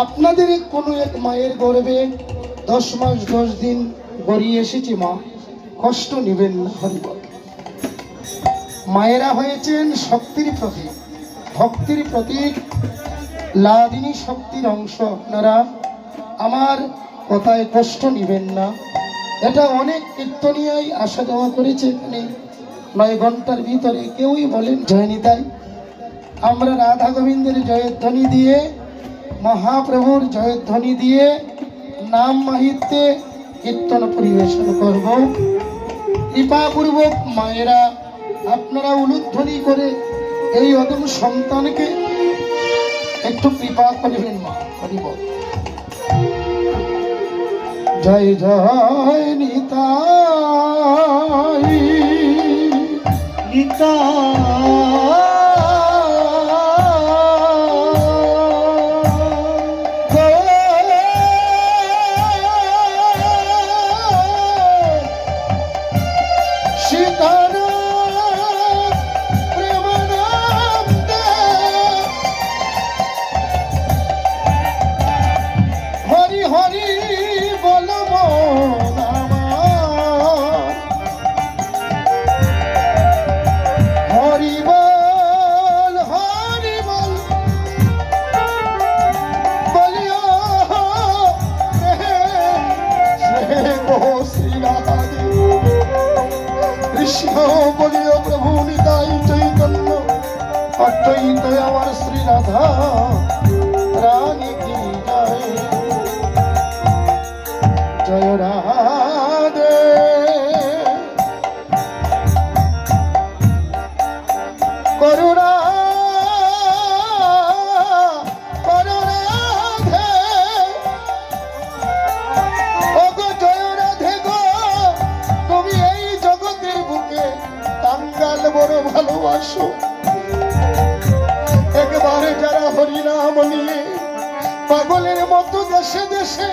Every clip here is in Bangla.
আপনাদের কোনো এক মায়ের গর্ভে 10 মাস 10 দিন গড়িয়ে এসেছি মা, কষ্ট নেবেন না। হরিবল। মায়েরা হয়েছেন শক্তির প্রতীক, ভক্তির প্রতীক, লাদিনী শক্তির অংশ। আপনারা আমার কথায় কষ্ট নেবেন না। এটা অনেক কীর্তনিয়াই আসা যাওয়া করেছে এখানে 9 ঘন্টার ভিতরে, কেউই বলেন জয়নিতাই। আমরা রাধা গোবিন্দের জয়ধ্বনি দিয়ে, মহাপ্রভুর জয়ধ্বনি দিয়ে নাম মাহিত্যে কীর্তন পরিবেশন করব। কৃপাপূর্বক মায়েরা আপনারা উলুধ্বনি করে এই অদম সন্তানকে একটু কৃপা করবেন মা। করিব জয় জয় নিতাই নিতাই। কৃষ্ণ বলিও প্রভু নিতাই চৈতন্য, অদ্বৈত আমার শ্রী রাধা রানী কি জয়। জয় রাধে করুণা বড় ভালোবাসো। একবারে যারা হরিনাম নিয়ে পাগলের মতো দেশে দেশে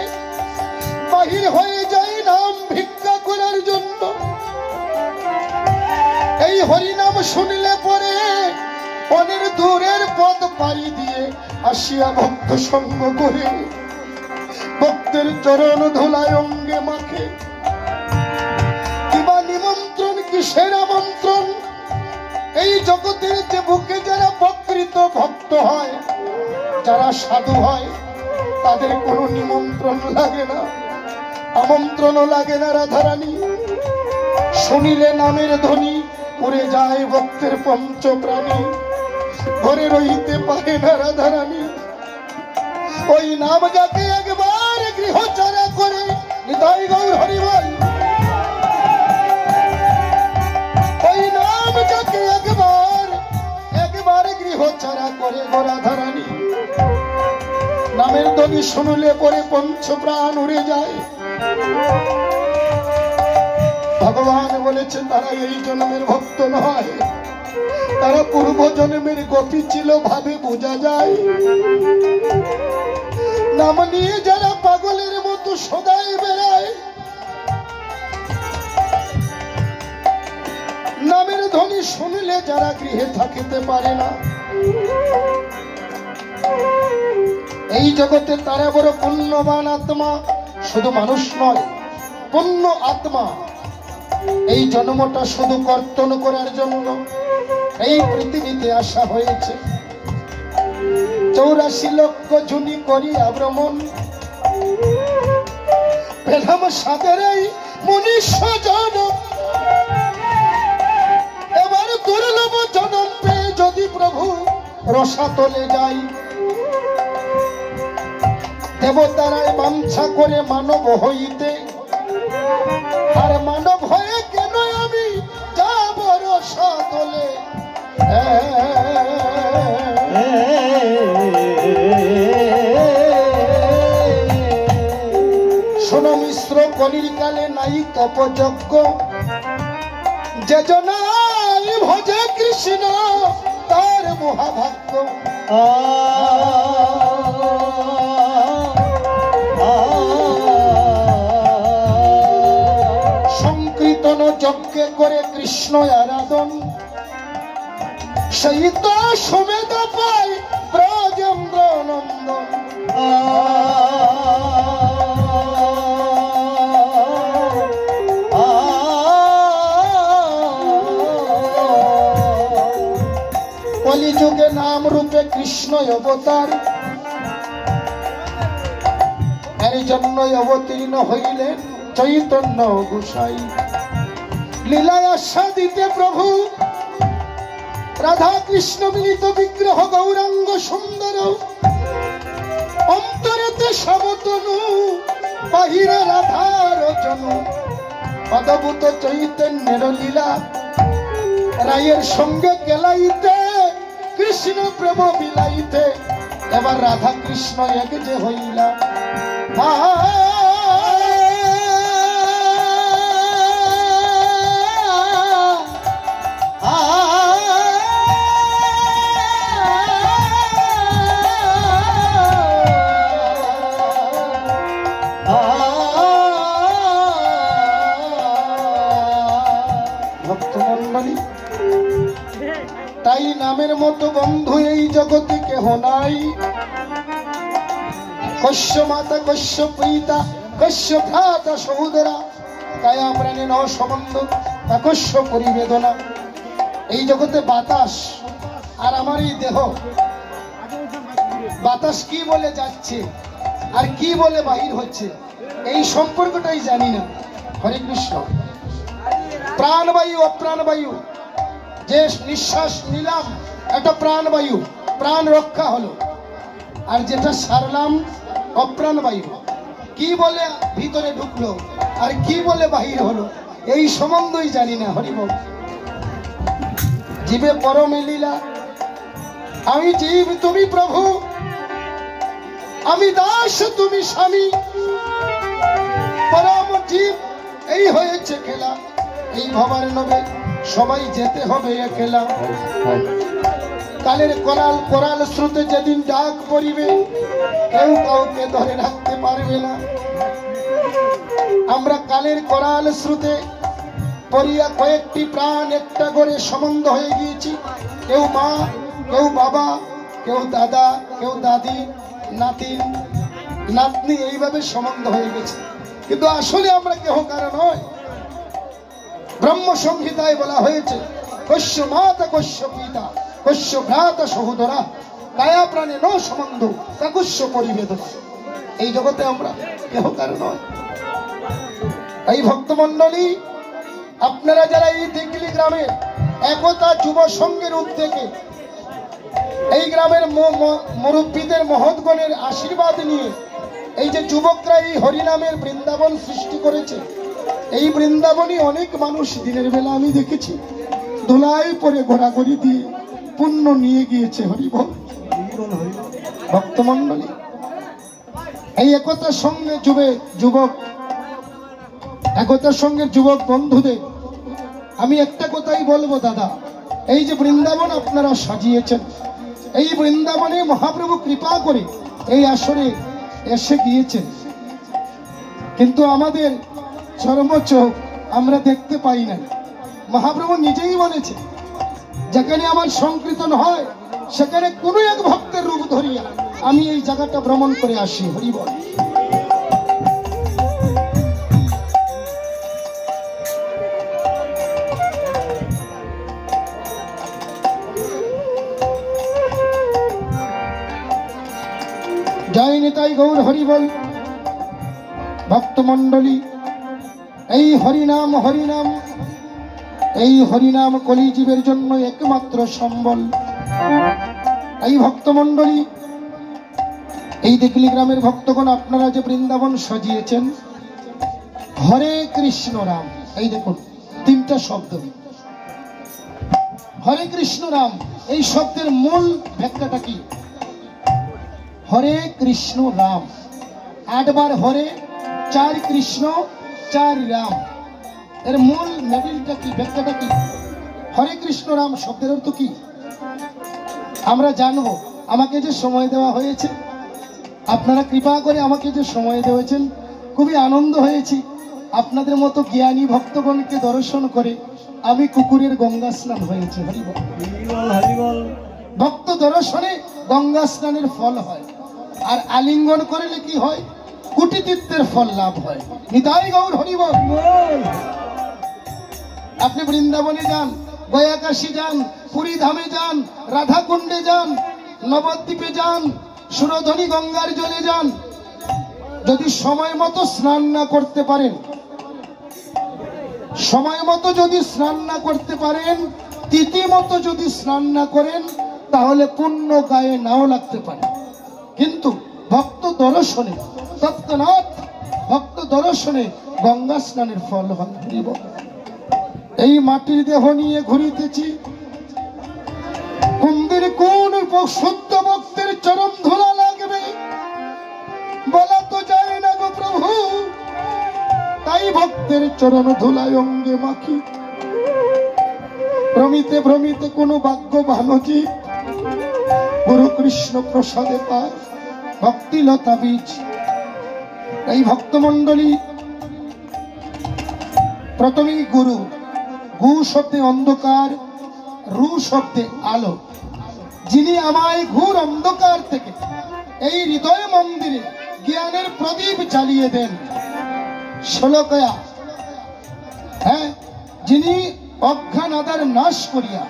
বাহির হয়ে যায় নাম ভিক্ষা করার জন্য, এই হরিনাম শুনলে পরে অনেক দূরের পথ পাড়ি দিয়ে আসিয়া ভক্ত সঙ্গ করে ভক্তের চরণ ধুলায় অঙ্গে মাখে। কিবা নিমন্ত্রণ কিসের আমন্ত্রণ? এই জগতের যে বুকে যারা প্রকৃত ভক্ত হয়, যারা সাধু হয়, তাদের কোনো নিমন্ত্রণ লাগে না, আমন্ত্রণও লাগে না। রাধারানী শুনিলে নামের ধ্বনি উড়ে যায় ভক্তের পঞ্চ প্রাণী, ঘরে রইতে পারে না রাধারানী। ওই নাম যাকে একবার গৃহচারা করে, নিতাই গৌর হরিবল। ওই নাম যাকে একবার গৃহচারা করে গো রাধারানী, নামের ধ্বনি শুনলে পরে পঞ্চ প্রাণ উড়ে যায়। ভগবান বলেছে তারা এই জন্মের ভক্ত নয়, তারা পূর্ব জন্মের গোপী ছিল ভাবে বোঝা যায়। নাম নিয়ে যারা পাগলের মতো সদাই বেড়ায়, নামের ধ্বনি শুনলে যারা গৃহে থাকিতে পারে না, এই জগতে তারা বড় পুণ্যবান আত্মা। শুধু মানুষ নয়, পুণ্য আত্মা। এই জন্মটা শুধু কর্তন করার জন্য এই পৃথিবীতে আসা হয়েছে। 84 লক্ষ জুনি করিয়া ভ্রমণ পেলাম সাদের এই মনুষ্য জনম। এবার দুর্লভ জনম পেয়ে যদি প্রভু রসাতলে যাই, দেবতারাই বাঞ্ছা করে মানব হইতে, আর মানব হয়ে কেন আমি যাব রসাতলে? শোনো মিশ্র কলির কালে নাই তপযজ্ঞ, যে জনাই ভজে কৃষ্ণ তার মহাভাগ্য। সংকীর্তন যজ্ঞে করে কৃষ্ণ আরাধন, সেই তো সুমেধ পাই ব্রজেন্দ্র নন্দন। কলিযুগে নাম রূপে কৃষ্ণ অবতার, এর জন্যই অবতীর্ণ হইলেন চৈতন্য গোসাই। লীলায় আস্বাদিতে প্রভু রাধা কৃষ্ণ মিলিত বিগ্রহ গৌরাঙ্গ সুন্দর, অন্তরেতে সমতনু বাহিরে রাধার জনু। অদ্ভুত চৈতন্যের লীলা রায়ের সঙ্গে গেলাইতে, কৃষ্ণ প্রেম বিলাইতে, এবার রাধা কৃষ্ণ এক যে হইলা। ভক্তমণ্ডলী, তাই নামের মতো বন্ধু এই জগতে কেহ নাই। কশ্য মাতা কশ্য পিতা কশ্য ভ্রাতা সহোদরা, কায়া প্রাণে ন সম্বন্ধ কশ্য পরিবেদনা। এই জগতে বাতাস আর আমার এই দেহ, বাতাস কি বলে যাচ্ছে আর কি বলে বাহির হচ্ছে, এই সম্পর্কটাই জানি না। হরে কৃষ্ণ। প্রাণবায়ু অপ্রাণবায়ু, যে নিঃশ্বাস নিলাম একটা প্রাণবায়ু, প্রাণ রক্ষা হলো, আর যেটা সারলাম অপ্রাণবায়ু, কি বলে ভিতরে ঢুকলো আর কি বলে বাহির হলো, এই সম্বন্ধই জানি না। হরিবল। জীবে পরমে লীলা, আমি জীব তুমি প্রভু, আমি দাস তুমি স্বামী, পরম জীব এই হয়েছে খেলা। এই ভবার নবে সবাই যেতে হবে একলা। কালের কোরাল কোরাল স্রোতে যেদিন ডাক পড়িবে, কেউ কাউকে ধরে রাখতে পারবে না। আমরা কালের কোরাল স্রোতে পড়িয়া কয়েকটি প্রাণ একটা করে সম্বন্ধ হয়ে গিয়েছি। কেউ মা, কেউ বাবা, কেউ দাদা, কেউ দাদি, নাতিন নাতনি, এইভাবে সম্বন্ধ হয়ে গেছে। কিন্তু আসলে আমরা কেহ কারণ নয়। ব্রহ্ম সংহিতায় বলা হয়েছে, কশ্য মাতা কশ্য পিতা কশ্য ভ্রাতা সহোদরা, কায়া প্রাণে ন সম্বন্ধ কাকুশ্য পরিবেদনা। এই জগতে আমরা কেহ কারণ নয়। এই ভক্তমণ্ডলী, আপনারা যারা এই দিগলি গ্রামে একতা যুব সংঘের উদ্যোগে এই গ্রামের মুরব্বীদের মহৎগণের আশীর্বাদ নিয়ে এই যে যুবকরা এই হরিনামের বৃন্দাবন সৃষ্টি করেছে, এই বৃন্দাবনে অনেক মানুষ দিনের বেলা আমি দেখেছি ধুলাই পরে ঘোরাঘুরি দিয়ে পুণ্য নিয়ে গিয়েছে। হরিবল। ভক্তমণ্ডলী, এই একতার সঙ্গে যুবক একতার সঙ্গে যুবক বন্ধুদের আমি একটা কথাই বলবো, দাদা, এই যে বৃন্দাবন আপনারা সাজিয়েছেন, এই বৃন্দাবনে মহাপ্রভু কৃপা করে এই আসরে এসে গিয়েছেন, কিন্তু আমাদের চরমচোখ আমরা দেখতে পাই না। মহাপ্রভু নিজেই বলেছে, যেখানে আমার সংকীর্তন হয় সেখানে কোনো এক ভক্তের রূপ ধরিয়া আমি এই জায়গাটা ভ্রমণ করে আসি। হরিবল। জয় নিতাই গৌর হরিবল। ভক্তমণ্ডলী, এই হরিনাম হরিনাম এই হরিনাম কলিজীবের জন্য একমাত্র সম্বল। এই ভক্তমণ্ডলী, এই দিগলি গ্রামের ভক্তগণ আপনারা যে বৃন্দাবন সাজিয়েছেন, হরে কৃষ্ণ রাম, এই দেখুন তিনটা শব্দ, হরে কৃষ্ণ রাম, এই শব্দের মূল ব্যাখ্যাটা কি? হরে কৃষ্ণ রাম, 8 বার হরে, 4 কৃষ্ণ, 4 রাম, এর মূল মেডিলটা কি, ব্যাখ্যাটা কি? হরে কৃষ্ণ রাম শব্দের অর্থ কি আমরা জানবো। আমাকে যে সময় দেওয়া হয়েছে, আপনারা কৃপা করে আমাকে যে সময় দিয়েছেন, খুবই আনন্দ হয়েছি। আপনাদের মতো জ্ঞানী ভক্তগণকে দর্শন করে আমি কুকুরের গঙ্গা স্নান হয়েছে। হরিবল। ভক্ত দর্শনে গঙ্গা স্নানের ফল হয়। আর আলিঙ্গন করলে কি হয়? কোটি তীর্থের ফল লাভ হয়। নিতাই গৌর হরি বল। আপনি বৃন্দাবনে যান, গয়াকাশী যান, পুরী ধামে যান, রাধাকুণ্ডে যান, নবদ্বীপে যান, সুরধনী গঙ্গার জলে যান, যদি সময় মতো স্নান না করতে পারেন, সময় মতো যদি স্নান না করতে পারেন, তিথি মতো যদি স্নান না করেন, তাহলে পুণ্য গায়ে নাও লাগতে পারে। কিন্তু ভক্ত দর্শনে, তৎক্ষণাৎ ভক্ত দর্শনে গঙ্গা স্নানের ফল হয়। এই মাটির দেহ নিয়ে ঘুরিতেছি, কুন্দির কোন শুদ্ধ ভক্তের চরণ ধুলা লাগবে বলা তো যায় না গো প্রভু। তাই ভক্তের চরণ ধুলায় অঙ্গে মাখি। ভ্রমিতে ভ্রমিতে কোন ভাগ্য ভালো জীব গুরু কৃষ্ণ প্রসাদে পায় ভক্তিলতা বীজ। এই ভক্তমন্ডলী, প্রথমেই গুরু। গু শব্দে অন্ধকার, রু শব্দে আলো। যিনি আমায় ঘোর অন্ধকার থেকে এই হৃদয় মন্দিরে জ্ঞানের প্রদীপ জ্বালিয়ে দেন। শ্লোকয়া, হ্যাঁ, যিনি অজ্ঞান আধার নাশ করিয়া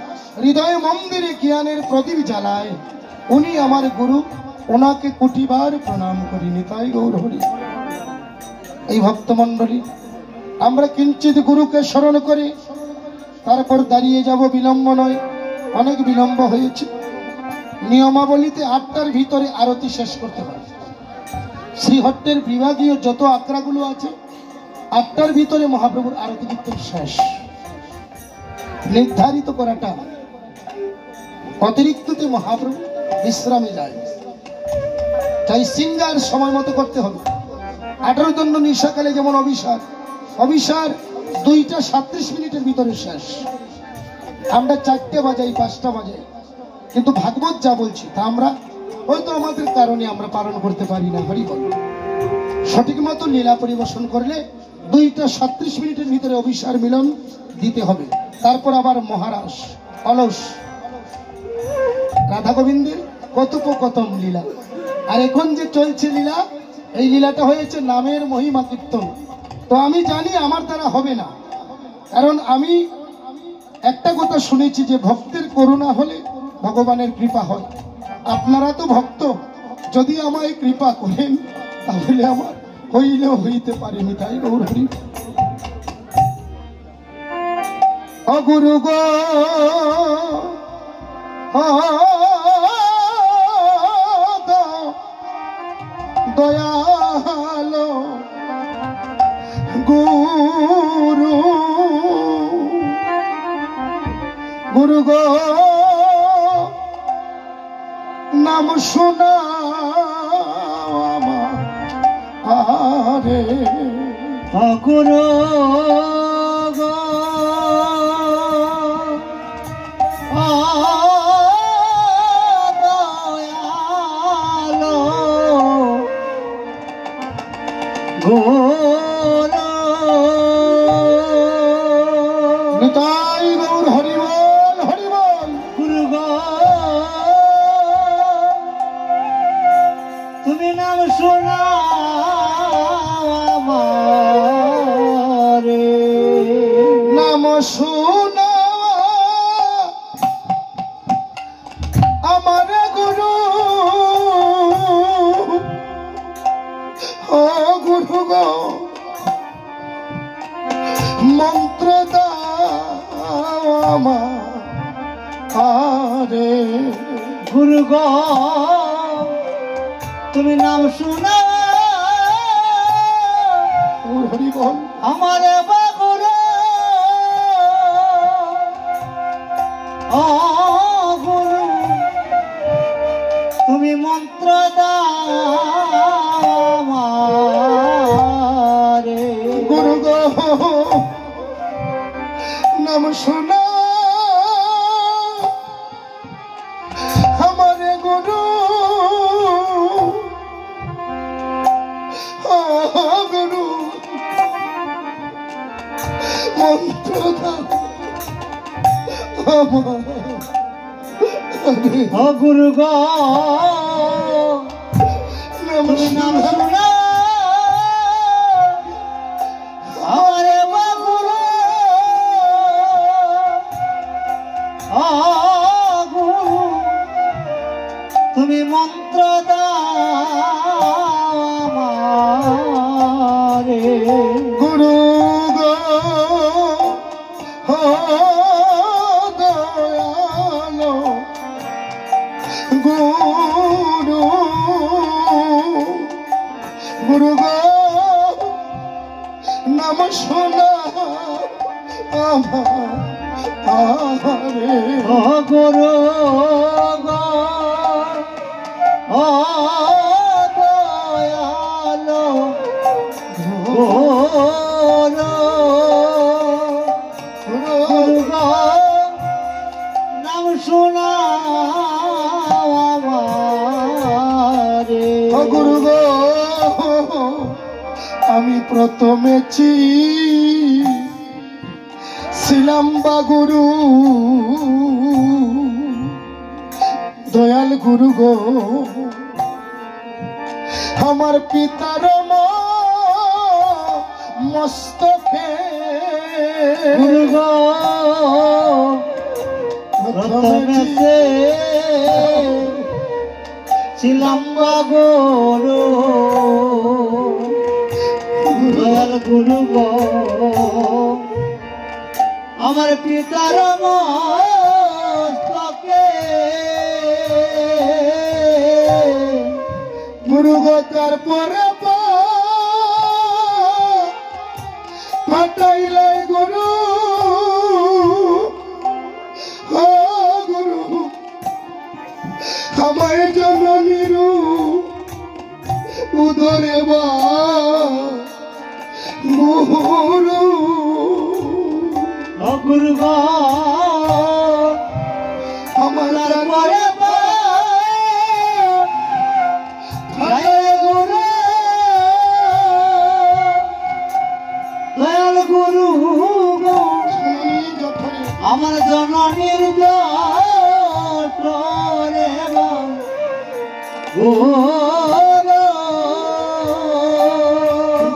হৃদয় মন্দিরে জ্ঞানের প্রদীপ জ্বালায়, উনি আমার গুরু। ওনাকে কোটিবার প্রণাম করি। নিতাই গৌর হরি। এই ভক্তমন্ডলী, আমরা কিঞ্চিত গুরুকে স্মরণ করে তারপর দাঁড়িয়ে যাব। বিলম্ব নয়, অনেক বিলম্ব হয়েছে। নিয়মাবলীতে 8টার ভিতরে আরতি শেষ করতে হবে। শ্রীহট্টের বিভাগীয় যত আখড়াগুলো আছে, 8টার ভিতরে মহাপ্রভুর আরতি কীর্তন শেষ। নির্ধারিত করাটা, অতিরিক্ততে মহাপ্রভু বিশ্রামে যায়। তাই সিঙ্গার সময় মতো করতে হবে। 18 জন্য নিশাকালে যেমন অভিসার, অভিসার 2:37 ভিতরে শেষ। আমরা 4টে বাজাই, 5টা বাজাই, কিন্তু ভাগবত যা বলছি তা আমরা হয়তো আমাদের কারণে আমরা পালন করতে পারি না। হরি বল। সঠিক মতো লীলা পরিবেশন করলে 2:37 ভিতরে অভিসার মিলন দিতে হবে। তারপর আবার মহারাস, অলস, রাধা গোবিন্দের কথোপকথন লীলা। আর এখন যে চলছে লীলা, এই লীলাটা হয়েছে নামের মহিমা কীর্তন। তো আমি জানি আমার দ্বারা হবে না, কারণ আমি একটা কথা শুনেছি যে ভক্তের করুণা হলে ভগবানের কৃপা হয়। আপনারা তো ভক্ত, যদি আমায় কৃপা করেন তাহলে আমার হইলেও হইতে পারেনি। তাই গৌর হরি। অগুরু গো দয়ালো গুরু, গুরু গো নাম শোনা আমারে। গুরু গো দয়ালো গুরু। নিতাই গৌর হরি বল, হরি বল। গুরু গো তুমি নাম শোনা আমারে। নাম শোনা আমার গুরু, ও গুরু গো মন্ত্র দাও আমারে। গুরু গো তুমি নাম শোনা হরি বল। আমার গুরু। ও গুরু তুমি মন্ত্র দাও আমারে। গুরু গো নাম শোনা আমার গুরু, ও গুরু মন্ত্র দাও আমারে। ও গুরু গো তুমি নাম শুনা আমারে বাগুরু গুরু তুমি মন্ত্র দাও আমারে গুরু গো দয়ালো গুরু গুরু গো নাম শোনা আমারে ও গুরু গো ও দয়ালো গুরু গুরু গো নাম শোনা আমারে গুরু গো আমি প্রথমে ছিলাম বা গুরু দয়াল গুরু গো আমার পিতার মস্তকে গুরু গো প্রথমে ছিলাম গুরু দয়াল গুরু গো আমার পিতার মস্তকে গুরু গো তারপরে পাঠাইলে গুরু ও গুরু আমায় জননীরু উদরে বা গুরু ও গুরু গো আমার তারপরে গুরু দয়াল গুরু গো আমার জননীর জটরে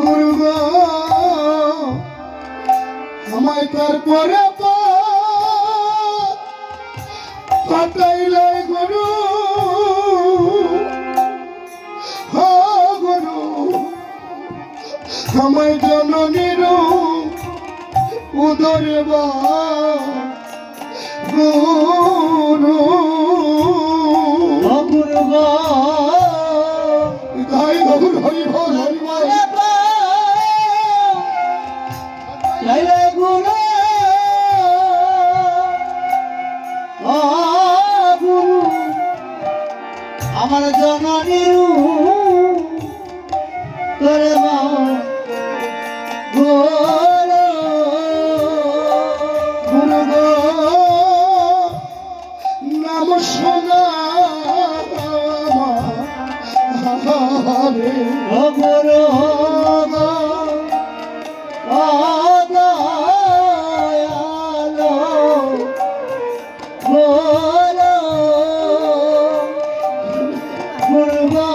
গুরু গো আমায় তারপরে পাঠাইলে গুরু ও গুরু আমায় জননীর উদরে বা গুরু গুরু গো গাই গৌর হরি বল হরি বল জয় গুরু ও গুরু আমার জননীর করে গুরু গুরু গো নাম শোনা আমারে ও গুরু গো ও দয়ালো গুরু গুরু গো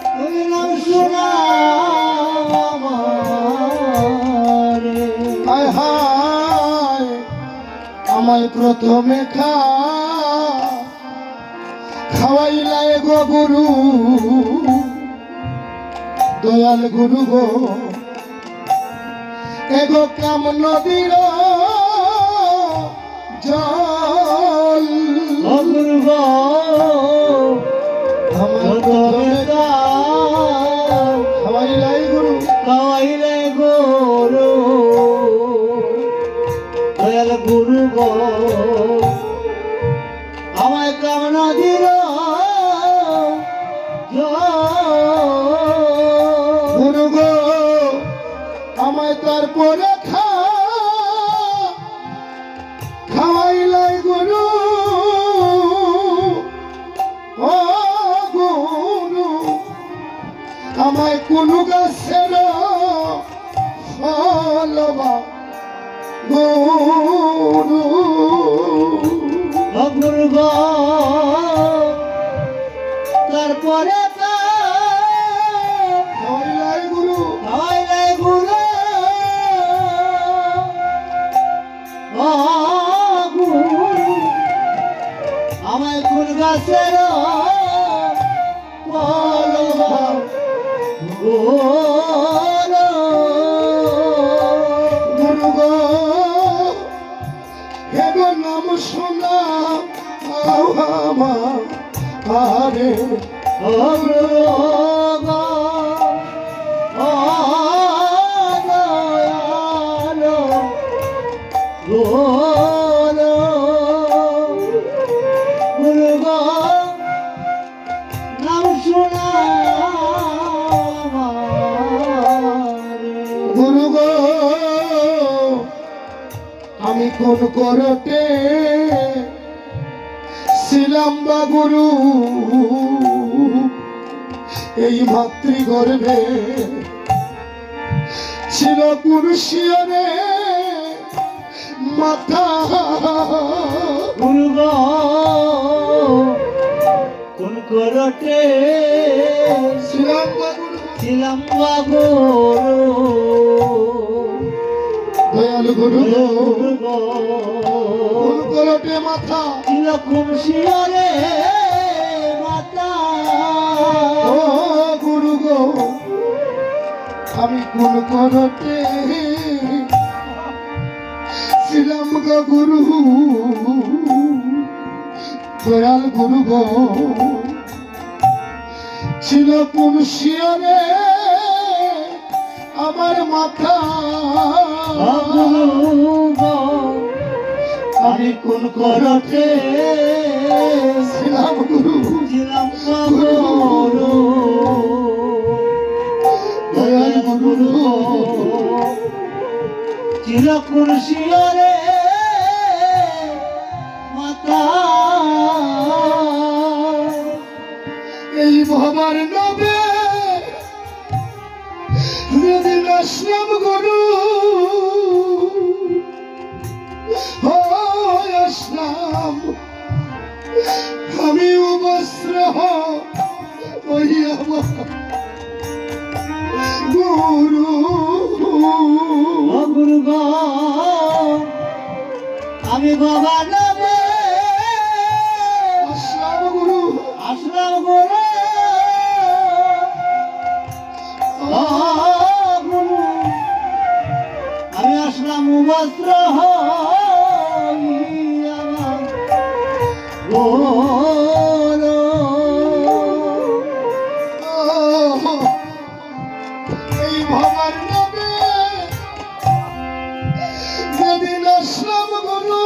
তুমি নাম শোনা আমারে হায় হায় আমায় প্রথমে খাওয়াইলাই গো গুরু দয়াল গুরু গো এগো কাম নদীর জল ও গুরু গো আমায় প্রথমে খাওয়াইলাই গুরু খাওয়াইলে গুরু দয়াল গুরু গো আমায় কামনা দিল গুরু গো আমায় তারপরে খাওয়াইলাই গুরু ও গুরু আমায় কোনো গাছের ফলবা গুরু গুরু গো তারপরে গাছের পলব গুরু গো হে গো নাম শোনা আরে গুরু গো আমি কোন করতে ছিলাম বা গুরু এই মাতৃগর্ভে ছিল পুরুষিয়ারে মাথা গুরু কোন করতে ছিলাম বা গুরু ছিলাম বাবু দয়াল গুরু কোন করতে মাথা ছিল খুশিয়ারে মাতা ও গুরু গো আমি কোন করতে ছিলাম গো গুরু দয়াল গুরু গো ছিল কোন শিয়রে আমার মাথা আমি কোন করতে ছিলাম গুরু ছিলাম বাবু দয়াল গুরু ছিল খুশিয়ারে মাতা এই ভবার নবে যেদিন আসলাম গুরু আসলাম আমি অবস্ত্র ওই আমার গুরু গুরু আমি বাবা নবে আসলাম গুরু আসলাম গুরু গুরু আমি আসলাম বস্ত্র এই ভবার নবে যেদিন আসলাম গুরু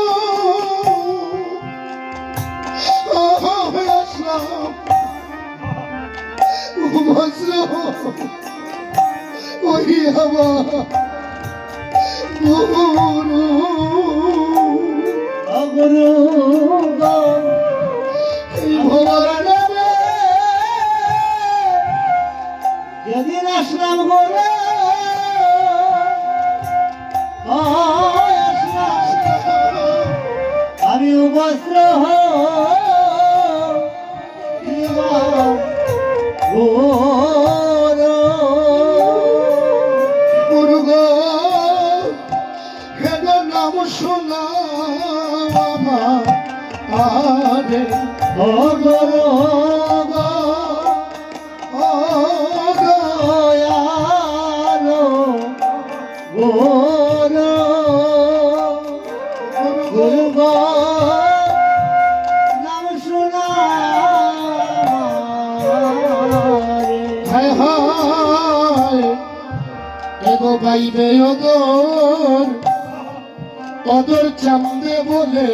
আসলাম বস্ত্র ওই আমার গুরু গুরু এই ভবার নবে যেদিন আসলাম গুরু আমি বস্ত্র গুরু গো হে গো নাম শোনা আরে ও গুরু গো ও দয়ালো গুরু গুরু গো নাম শোনা হায় হায় এগো বাইবে ওদর অদর চান্দে বলে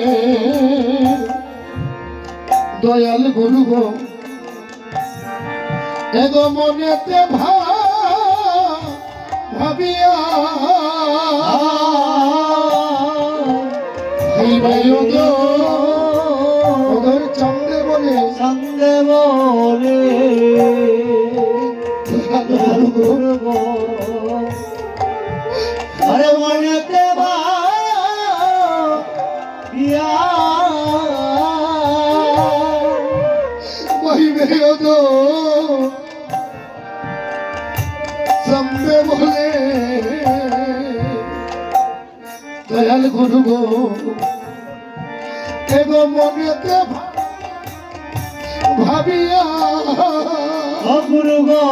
দয়াল গুরু গো এগো মনেতে ভাবিয়া বাইবে ওদর চান্দে বলে সঙ্গে বলে দয়াল গুরু গুরু আরে মনেতে ভাবিয়া বাইবে ওদর চান্দে বলে দয়াল গুরু গো এগো মনেতে ভাবিয়া অগুরু গো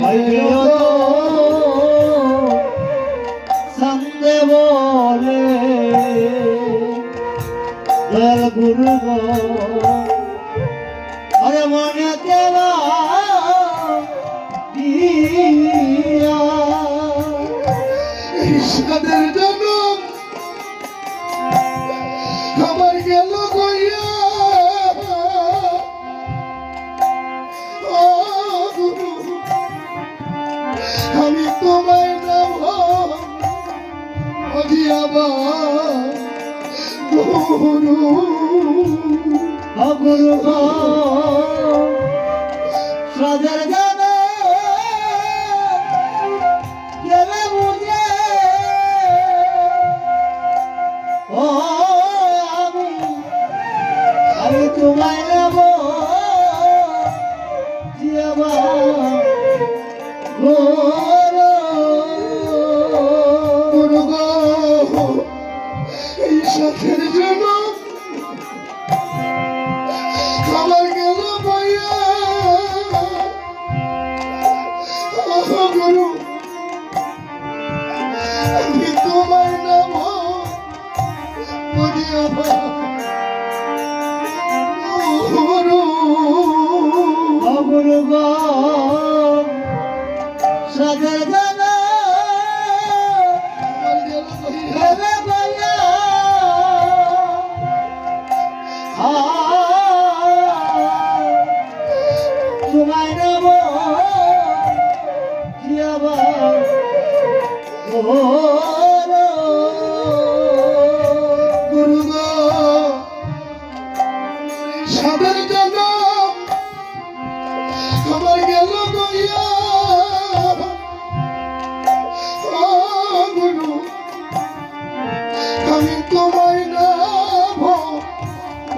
পাইলেও তো সঙ্গে বলে দয়াল গুরু গো আরে মনে কেবা সাদের জনম আমার গেল গইয়া ও গুরু আমি তোমায় নাম অজিয়াবা গুরু অগুরু গো সাদের গানে গেলে বুঝে ও আমি তোমায় নেব জিয়াবা গুরু গো এই সাথের জন্য আমার গেল বইয়া গুরু আমি তোমার নাম গুরু অগুরু গো সাদের গানে আমার গেল বইয়া গেলে বইয়া তোমায় নেব জিয়াবা গুরু গো সাদের জনম আমার গেল বইয়া গুরু আমি তোমায় নাম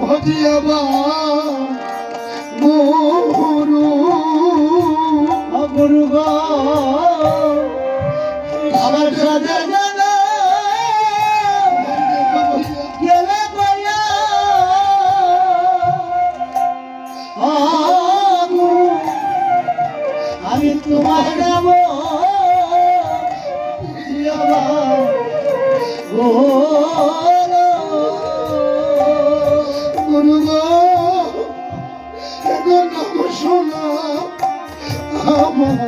ভজিয়াবা গুরু অগুরু গো আমার সাদের গানে গেলে বইয়া গুরু আমি তোমায় নেব জিয়াবা গুরু গো এখন নাম শোনা আমার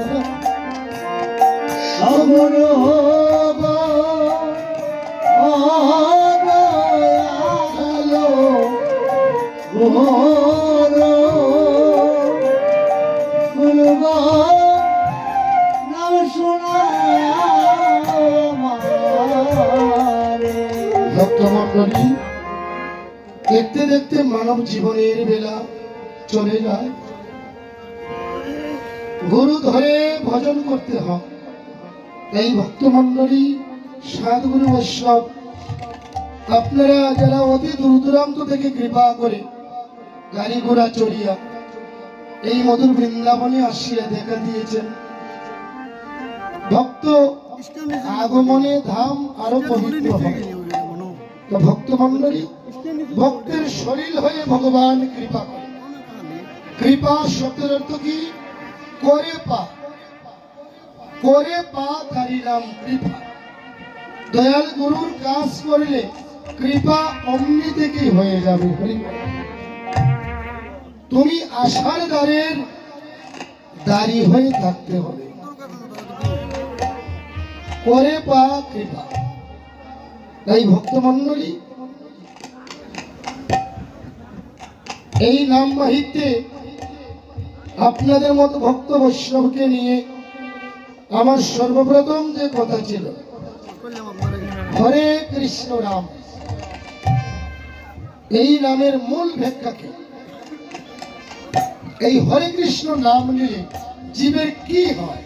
অগুরু গো দয়ালো গুরু গো নাম শোনা আমারে ভক্তমণ্ডলী দেখতে দেখতে মানব জীবনের বেলা চলে যায় গুরু ধরে ভজন করতে হয় এই ভক্তমণ্ডলী সাধুগুরু বৈষ্ণব আপনারা যারা অতি দূর দূরান্ত থেকে কৃপা করে গাড়ি ঘোড়া চড়িয়া এই মধুর বৃন্দাবনে আসিয়া দেখা দিয়েছেন ভক্ত আগমনে ধাম আরো পবিত্র হবে তো ভক্তমণ্ডলী ভক্তের শরীর হয়ে ভগবান কৃপা করে কৃপা শব্দের অর্থ কি করে পা তারি নাম কৃপা দয়াল গুরুর কাজ করলে কৃপা অমনি থেকেই হয়ে যাবে তুমি আশার দ্বারের দাঁড়ি হয়ে থাকতে হবে করে পা কৃপা তাই ভক্তমণ্ডলী এই নাম মাহিত্যে আপনাদের মতো ভক্ত বৈষ্ণবকে নিয়ে আমার সর্বপ্রথম যে কথা ছিল হরে কৃষ্ণ রাম এই নামের মূল ব্যাখ্যা কি এই হরে কৃষ্ণ নাম নিয়ে জীবের কি হয়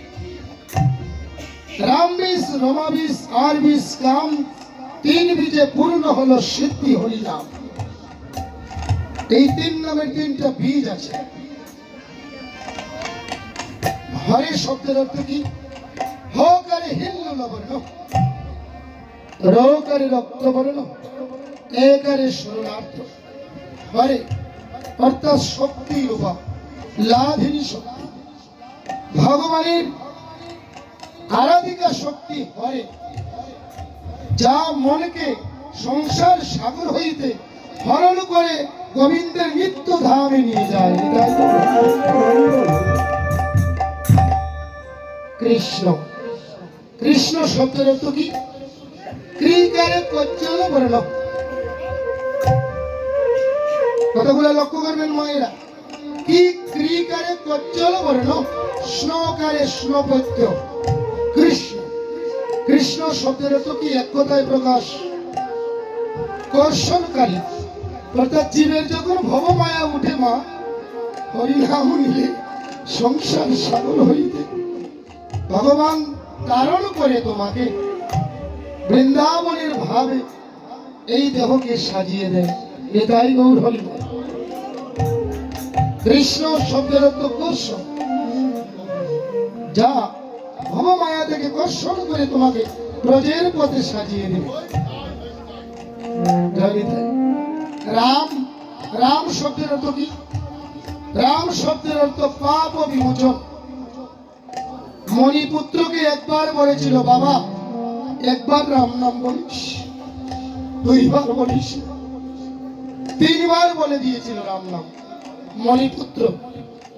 রাম বিষ রমা বিষ আর বিষ কাম তিন বীজে পূর্ণ হলো সিদ্ধি হরি নাম এই তিন নামের তিনটা বীজ আছে হরে শব্দের অর্থ কি হকারে হিল্লুল বর্ণ রকারে রক্ত বর্ণ একারে শরণার্থ হরে অর্থাৎ শক্তি রূপা লাধিনী শক্তি ভগবানের আরাধিকা শক্তি হয়, যা মনকে সংসার সাগর হইতে হরণ করে গোবিন্দের নিত্য ধামে নিয়ে যায়। কৃষ্ণ, কৃষ্ণ শব্দের অর্থ কি? ক্রিকারে কজ্জল বর্ণ। কথাগুলো লক্ষ্য করবেন মায়েরা। কি ক্রিকারে কজ্জল বর্ণ, স্নকারে স্নপত্য। কৃষ্ণ, কৃষ্ণ শব্দের অর্থ কি? এক কথায় প্রকাশ, কর্ষণকারী। অর্থাৎ জীবের যখন ভবমায়া উঠে মা, হরিনাম নিলে সংসার সাগর হইতে ভগবান তারণ করে তোমাকে বৃন্দাবনের ভাবে এই দেহকে সাজিয়ে দেয়। এটাই গৌর হরি। কৃষ্ণ শব্দের অর্থ কর্ষণ, যা ভবমায়া থেকে কর্ষণ করে তোমাকে ব্রজের পথে সাজিয়ে দেবে। রাম, রাম শব্দের অর্থ কি? রাম শব্দের অর্থ পাপ বিমোচন। মণিপুত্রকে একবার বলেছিল, বাবা একবার রাম নাম বলিস, দুইবার বলিস, তিনবার বলে দিয়েছিল রাম নাম। মণিপুত্র,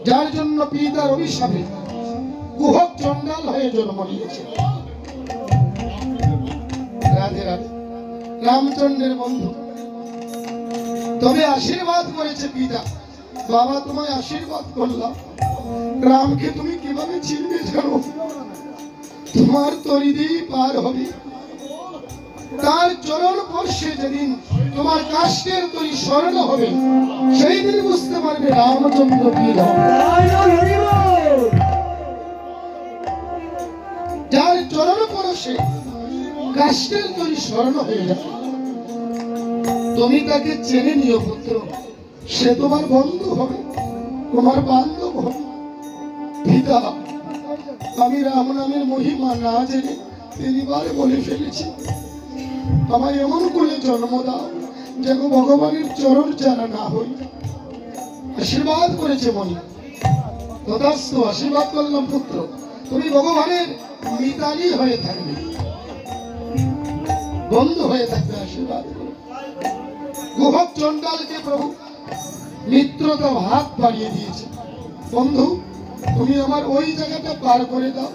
যার জন্য পিতার অভিশাপে কুহক চণ্ডাল হয়ে জন্ম নিয়েছে। রাধে রাধে। রামচন্দ্রের বন্ধু, তবে আশীর্বাদ করেছে পিতা, বাবা তোমায় আশীর্বাদ করলাম, রামকে তুমি কিভাবে চিনবে জানো? তোমার তরি দিয়ে পার হবে, তার চরণ স্পর্শে যেদিন তোমার কাষ্টের তরি স্মরণ হবে, সেই দিন বুঝতে পারবে রামচন্দ্র কি রাম। যার চরণ স্পর্শে কাষ্টের তরি স্মরণ হয়ে যাবে, তুমি তাকে চেনে নিও পুত্র, সে তোমার বন্ধু হবে, তোমার বান্ধব হবে। পিতা, আমি রাম নামের মহিমা না জেনে তিনবার বলে ফেলেছি, আমায় এমন করে জন্ম দাও যেন ভগবানের চরণ যারা না হই। আশীর্বাদ করেছে মনি, তথাস্তু। আশীর্বাদ করলাম পুত্র, তুমি ভগবানের মিতালি হয়ে থাকবে, বন্ধু হয়ে থাকবে। আশীর্বাদ করো। গুহক চণ্ডালকে প্রভু মিত্রতা হাত বাড়িয়ে দিয়েছে। বন্ধু, তুমি আমার ওই জায়গাটা পার করে দাও,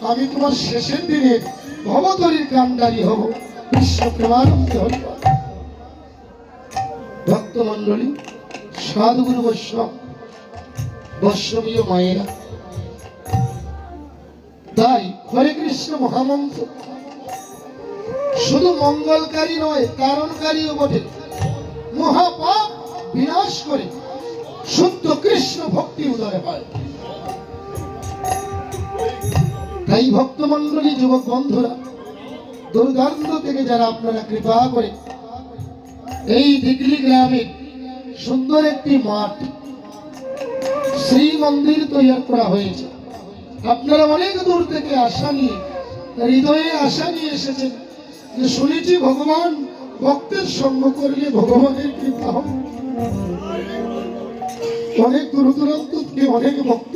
আমি তোমার শেষের দিনে ভবতরীর কান্ডারি হব। কৃষ্ণ প্রেমানন্দ হরি। ভক্ত মন্ডলী, সাধুগুরু বৈষ্ণব, বৈষ্ণবীয় মায়েরা, তাই হরে কৃষ্ণ মহামন্ত্র শুধু মঙ্গলকারী নয়, কারণকারীও বটে। মহাপাপ বিনাশ করে শুদ্ধ কৃষ্ণ ভক্তি উদয় হয়। তাই ভক্ত মন্ডলী, যুবক বন্ধুরা, দুর্দান্ত থেকে যারা আপনারা কৃপা করে এই দিগলি গ্রামে সুন্দর একটি মাঠ, শ্রী মন্দির তৈরি করা হয়েছে। আপনারা অনেক দূর থেকে আশা নিয়ে, হৃদয়ে আশা নিয়ে এসেছেন যে শুনেছি ভগবান ভক্তের সঙ্গ করলে ভগবানের কৃপা হয়। অনেক দূর দূরান্ত থেকে অনেক ভক্ত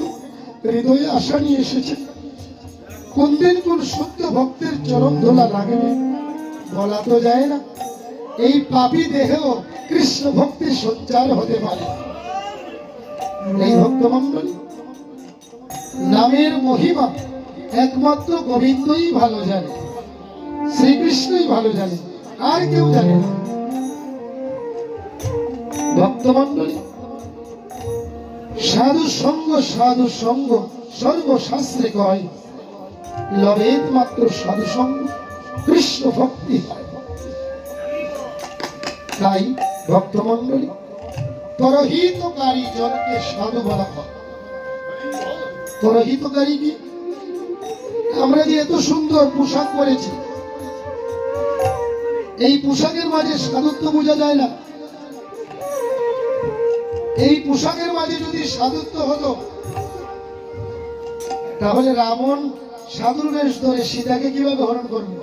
হৃদয়ে আশা নিয়ে এসেছেন। কোন দিন কোন সত্য ভক্তের চরণ ধোলা লাগবে বলা তো যায় না। এই পাপী দেহেও কৃষ্ণ ভক্তি সঞ্চার হতে পারে। এই ভক্তমণ্ডলী, নামের মহিমা একমাত্র গোবিন্দই ভালো জানে, শ্রীকৃষ্ণই ভালো জানে, আর কেউ জানে না। ভক্তমণ্ডলী, সাধু সঙ্গ, সাধু সঙ্গ সর্বশাস্ত্রে কয়, লবেদ মাত্র সাধু সঙ্গ, কৃষ্ণ ভক্তি হয়। তাই ভক্তমণ্ডলী, পরহিতকারী জনকে সাধু বলা হয়। পরহিতকারী কি? আমরা যে এত সুন্দর পোশাক পরেছি, এই পোশাকের মাঝে সাধুত্ব বোঝা যায় না। এই পোশাকের মাঝে যদি সাধুত্ব হতো, তাহলে রাবণ সাধুর বেশ ধরে সীতাকে কিভাবে হরণ করবে?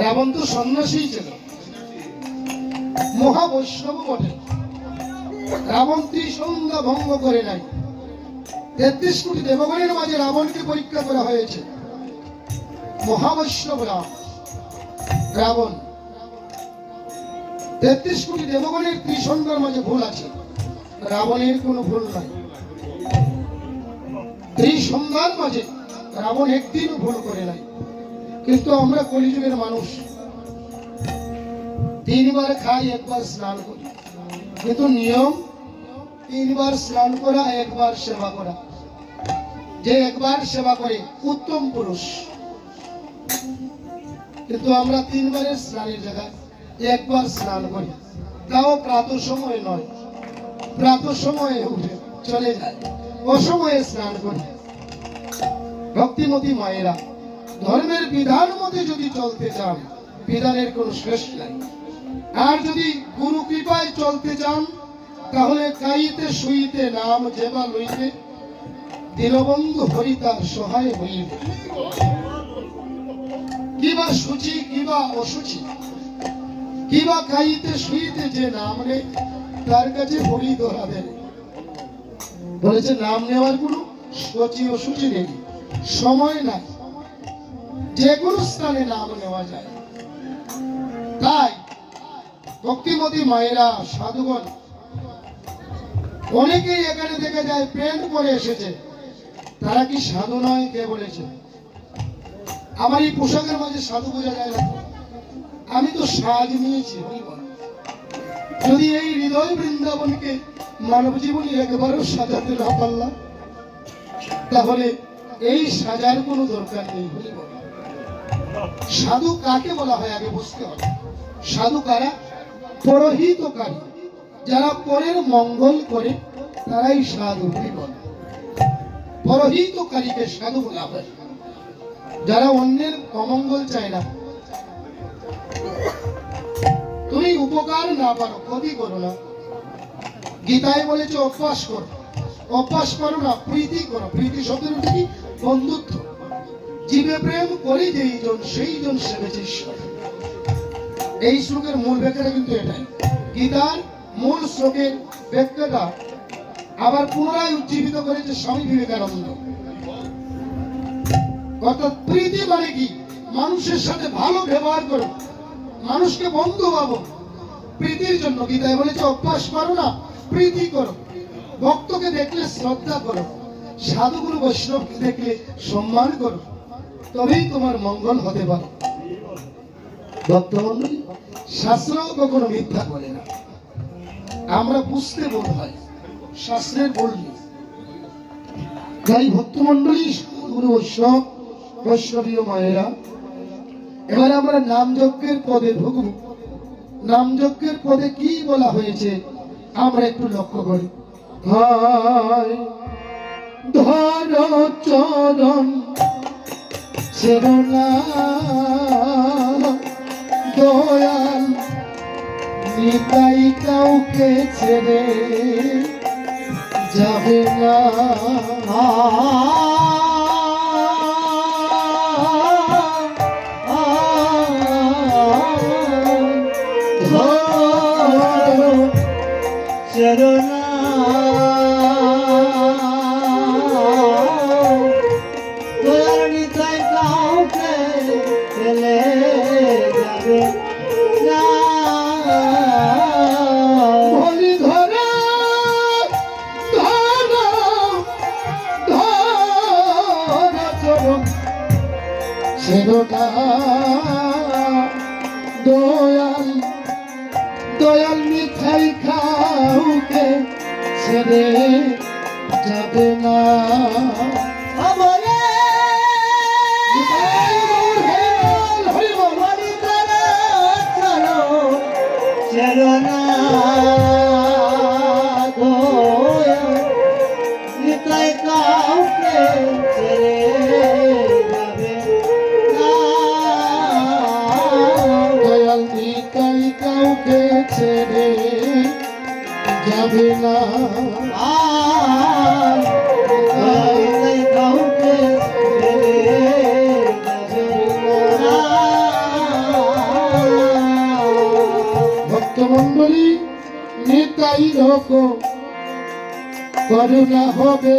রাবণ তো সন্ন্যাসী ছিল, মহাবৈষ্ণব বটে। রাবণ ত্রিসন্ধ্যা ভঙ্গ করে নাই। 33 কোটি দেবগণের মাঝে রাবণকে পরীক্ষা করা হয়েছে। মহাবৈষ্ণব রাবণ 33 কোটি দেবগণের ত্রিসন্ধ্যার মাঝে ভুল আছে, রাবণের কোনো ভুল নাই। ত্রিসন্ধ্যার মাঝে রাবণ একদিনও ভুল করে নাই। কিন্তু আমরা কলিযুগের মানুষ, 3 বার খাই, 1 বার স্নান করি। কিন্তু নিয়ম 3 বার স্নান করা, 1 বার সেবা করা। যে 1 বার সেবা করে উত্তম পুরুষ। কিন্তু আমরা 3 বারের স্নানের জায়গায় 1 বার স্নান করি, তাও প্রাতঃ সময় নয়। প্রাতঃ সময়ে উঠে চলে যায়, অসময়ে স্নান করি। ভক্তিমতী মায়েরা, ধর্মের বিধান মতে যদি চলতে চান, বিধানের কোনো শেষ নাই। আর যদি গুরু কৃপায় চলতে চান, তাহলে খাইতে শুইতে নাম যেবা লইতে, দীনবন্ধু হরি তার সহায় হইবে। কিবা সূচি কিবা অসুচি, কিবা খাইতে শুইতে যে নাম নেই, তার কাছে হরি ধরা দেবে। বলেছে নাম নেওয়ার কোনো সূচি অসুচি নেই, সময় নাই, যে কোনো স্থানে নাম নেওয়া যায়। তাই ভক্তিমতী মায়েরা, সাধুগণ, অনেকেই এখানে দেখা যায় প্যান্ট পরে এসেছে, তারা কি সাধু নয়? কে বলেছে? আমার এই পোশাকের মাঝে সাধু বোঝা যায় না। আমি তো সাজ নিয়েছি। যদি এই হৃদয় বৃন্দাবনকে মানব জীবনী একবারও সাজাতে না পারলাম, তাহলে এই সাজার কোনো দরকার নেই। সাধু কাকে বলা হয় আগে বুঝতে হবে। সাধু কারা? পরহিতকারী, যারা পরের মঙ্গল করে তারাই সাধু বলে। পরহিতকারীকে সাধু বলা হয়, যারা অন্যের অমঙ্গল চায় না। তুমি উপকার না পারো, ক্ষতি করো না। গীতায় বলেছে অভ্যাস করো, অভ্যাস করো না, প্রীতি করো। প্রীতি শব্দের অর্থ কি? বন্ধুত্ব। জীবে প্রেম করে যেই জন, সেই জন সেবেছে ঈশ্বর। এই শ্লোকের মূল ব্যাখ্যাটা কিন্তু এটাই। গীতার মূল শ্লোকের ব্যাখ্যাটা আবার পুনরায় উজ্জীবিত করেছে স্বামী বিবেকানন্দ। অর্থাৎ প্রীতি মানে কি? মানুষের সাথে ভালো ব্যবহার করো, মানুষকে বন্ধু ভাবো। প্রীতির জন্য গীতায় বলেছে অভ্যাস করো না, প্রীতি করো। ভক্তকে দেখলে শ্রদ্ধা করো, সাধুগুরু বৈষ্ণবকে দেখলে সম্মান করো, তবেই তোমার মঙ্গল হতে পারে। ভক্তমণ্ডলী, শাস্ত্র কখনো মিথ্যা বলে না। আমরা বুঝতে ভুল হয়, শাস্ত্রের ভুল নেই। তাই ভক্তমণ্ডলী, গুরু বৈষ্ণব, বৈষ্ণবীয় মায়েরা, এবার আমরা নামযজ্ঞের পদে ঢুকব। নামযজ্ঞের পদে কি বলা হয়েছে আমরা একটু লক্ষ্য করি। হায় ধর চরণ ছেড়ো না দয়াল, নিতাই কাউকে ছেড়ে যাবে না। চরণা তোর নিতাই কাউকে ফেলে যাবে না। হরি ধরা ধরা ধরা চরণ ছেড়ো না দয়াল, দয়াল মিঠাই খাউকে ছেড়ে যাবে না। আমরে হরি বল। হরি ধরা চরণ চরণা দয়াল নিতাই কাউকে ছেড়ে যাবে না। দয়াল নিতাই কাউকে ছেড়ে যাবে না। আর নিতাই কাউকে ছেড়ে যাবে না। ভক্ত ভক্তমণ্ডলী নিতাই রকম করুণা হবে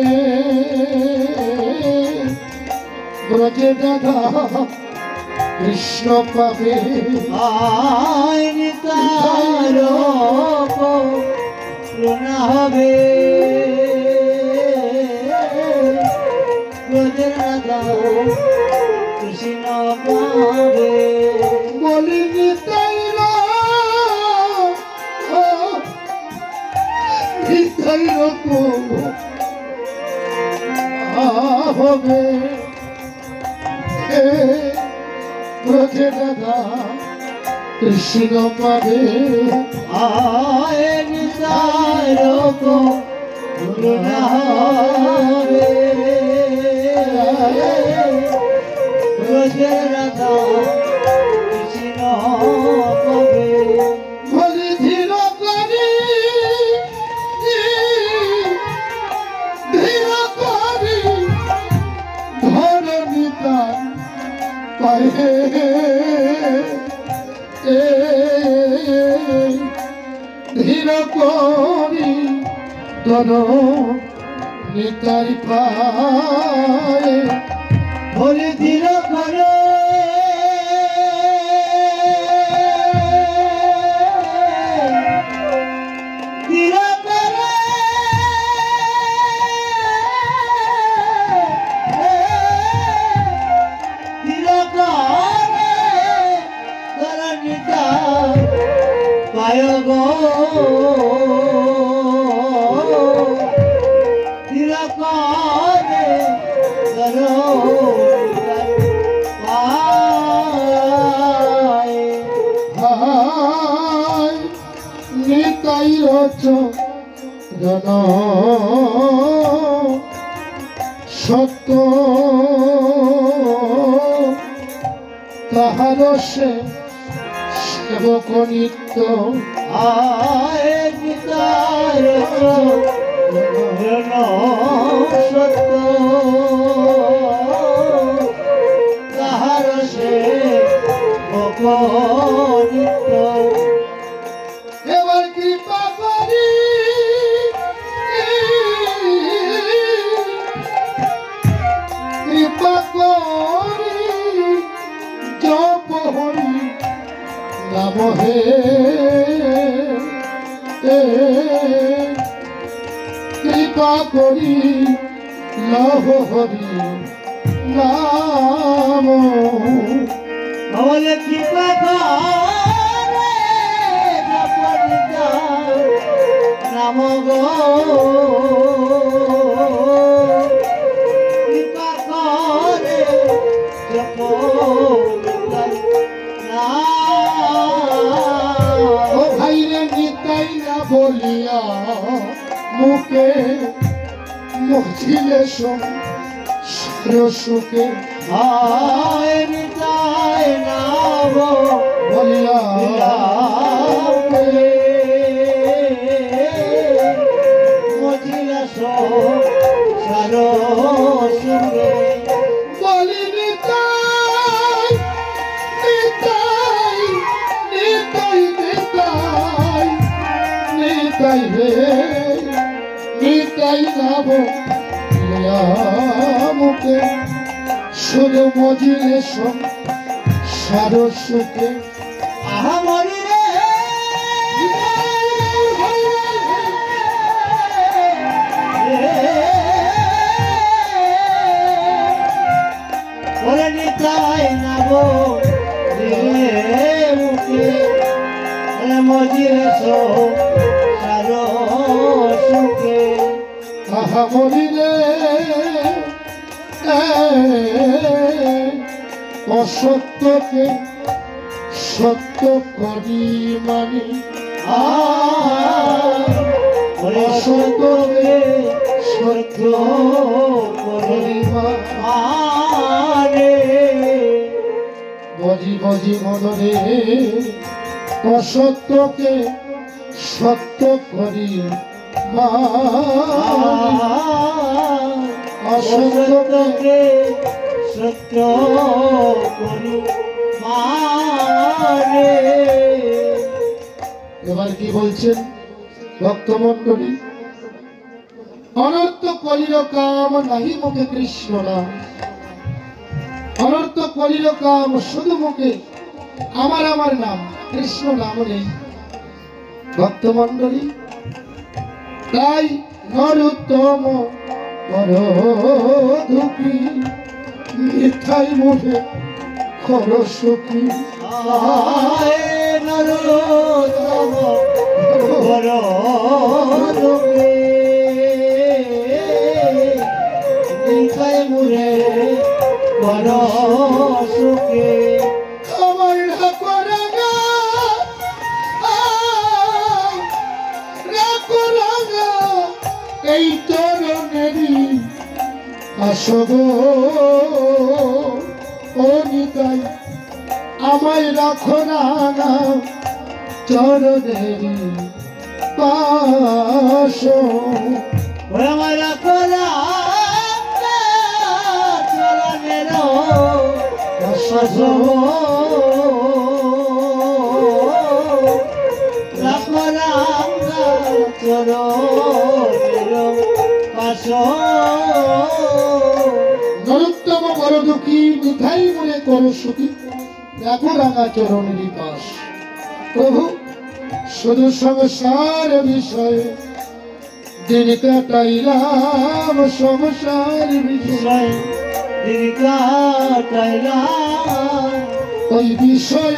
ব্রজে রাধা কৃষ্ণ পাবে আয় নিতাই করুণা হবে ব্রজের রাধা কৃষ্ণ পাবে বলি নিতাই নিতাই রকম হবে ব্রজে রাধা কৃষ্ণ পাবে আয় নিতাই করুণা হবে ব্রজের রাধা কৃষ্ণ পাবে বলি ধীর করি ধীর করি ধর নিতাই পায়ে ধীর করি ধর নিতাই পায়ে বলে ধীর করো ধীর করো ধীর করে করণিতা পায় গো ধীর করে করো নিতাই জন সত্য তাহার সে সেবক নিত্য আয় নিতাই সত্য তাহার সে নিত্য এবার কৃপা করি কৃপা করি জপ হরি নাম হে কৃপা করি লভ হরি নাম বলে কৃপা করে জপনিতা নাম গো কৃপা করে জপনিতা নাম ও ভাইরে নিতাই না বলিয়া মুখে মজিলে সুখে আয় নিতাই নাম বলিয়া মজিলা সারো সুরে বলি নিতাই নিতাই নিতাই নিতাই নিতাই হে নিতাই না বলিয়া মুখে শুধু মজিলে সারো সুখে আহামরি রে ওরে নিতাই নাব মুখে মজিরে সারো সুখে আহা মরিলে অসত্যকে সত্য করি মানি অসত্যকে সত্য করি মানে বজি বজি মনরে অসত্যকে সত্য করি অসত্যকে সত্য করি মানে এবার কি বলছেন ভক্তমণ্ডলী? অনর্থ কলির কাম নাহি মুখে কৃষ্ণ নাম। অনর্থ কলির কাম, শুধু মুখে আমার আমার নাম, কৃষ্ণ নাম নেই ভক্তমণ্ডলী। তাই নরোত্তম দুঃখী মিথাই মুখে খর সুখী। নরোত্তম বড় দুঃখী মিথাই মুখে বড় সুখী। আমার রাখরাঙা রাখরাঙা এই তরুণেরই আসব ও নিতাই, আমায় রাখরাঙা চরণেরই পাশ। আমার রাখরা চরণের পাশ। রাখরা চরণের পাশ। নরোত্তম বড় দুঃখী মিঠাই মনে করো সুখী, দেখো রাঙা চরণেরই পাশ। প্রভু শুধু সংসার বিষয়ে দিন কাটাইলাম, সংসার বিষয় ওই বিষয়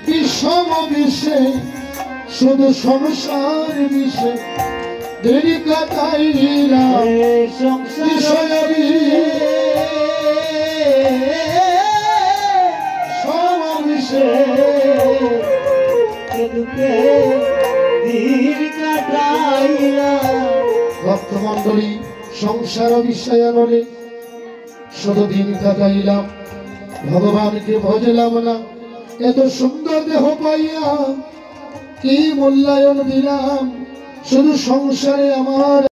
বিষম বিষে, শুধু সংসার বিষে দেরি কাটাইলাম বিষয় সমাবেশে। ভক্তমণ্ডলী সংসার বিষয়ানলে শুধু দিন কাটাইলাম, ভগবানকে ভজলাম না। এত সুন্দর দেহ পাইয়া কি মূল্যায়ন দিলাম, শুধু সংসারে আমার